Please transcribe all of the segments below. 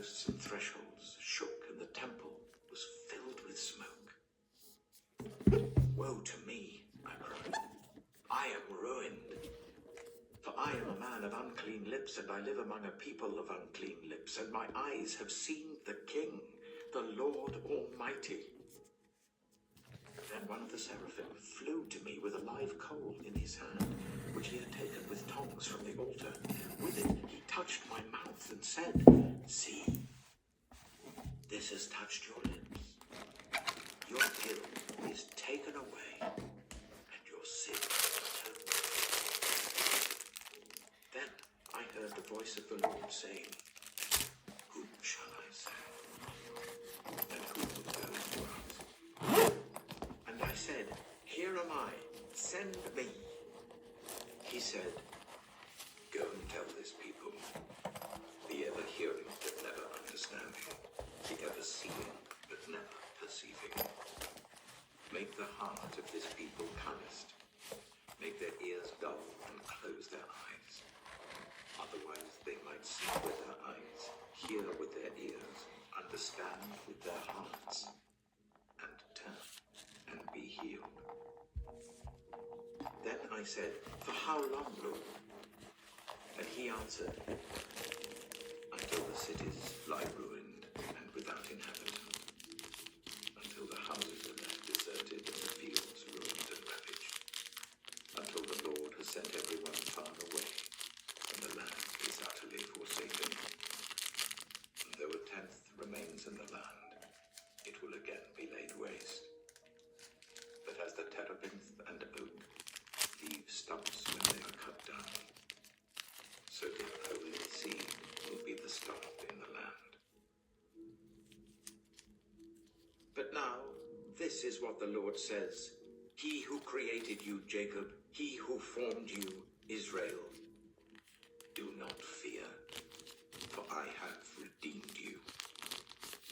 lampposts and thresholds shook, and the temple was filled with smoke. Woe to me, I cried. I am ruined. For I am a man of unclean lips, and I live among a people of unclean lips, and my eyes have seen the King, the Lord Almighty. Then one of the seraphim flew to me with a live coal in his hand, which he had taken with tongs from the altar. With it he touched my mouth and said, See, this has touched your lips. Your guilt is taken away, and your sin atoned. Then I heard the voice of the Lord saying, Whom shall I send? And who will go for us? And I said, Here am I, send me. He said, Go and tell this people, the ever hearing but never understanding, the ever seeing but never perceiving. Make the heart of this people calloused. Make their ears dull and close their eyes. Otherwise they might see with their eyes, hear with their ears, understand with their hearts, and turn and be healed. Then I said, For how long, Lord? And he answered, Until the cities lie ruined and without inhabitant, until the houses are left deserted and the fields ruined and ravaged, until the Lord has sent everyone far away, and the land is utterly forsaken. And though a tenth remains in the land, it will again be laid waste. But as the terebinth and oak leave stumps when they are cut down, so the holy seed will be the stump in the land. But now, this is what the Lord says. He who created you, Jacob, he who formed you, Israel. Do not fear, for I have redeemed you.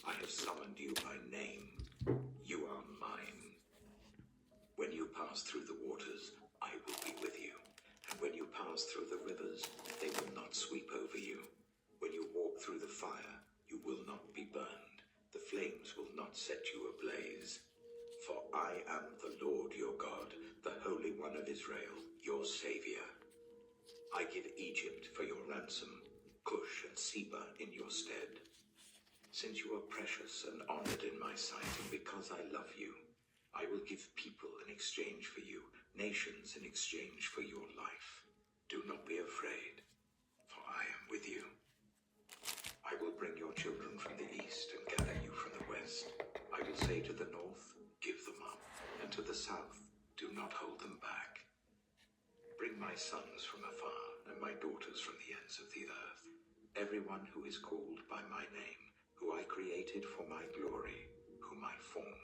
I have summoned you by name. You are mine. When you pass through the waters, I will be with you. And when you pass through the rivers, they will not sweep over you. When you walk through the fire, you will not be burned. The flames will not set you ablaze. For I am the Lord your God, the Holy One of Israel, your Savior. I give Egypt for your ransom, Cush and Seba in your stead. Since you are precious and honored in my sight, and because I love you, I will give people in exchange for you, nations in exchange for your life. Do not be afraid, for I am with you. I will bring your children from the east and gather you from the west. I will say to the north, give them up, and to the south, do not hold them back. Bring my sons from afar and my daughters from the ends of the earth, everyone who is called by my name, who I created for my glory, whom I formed.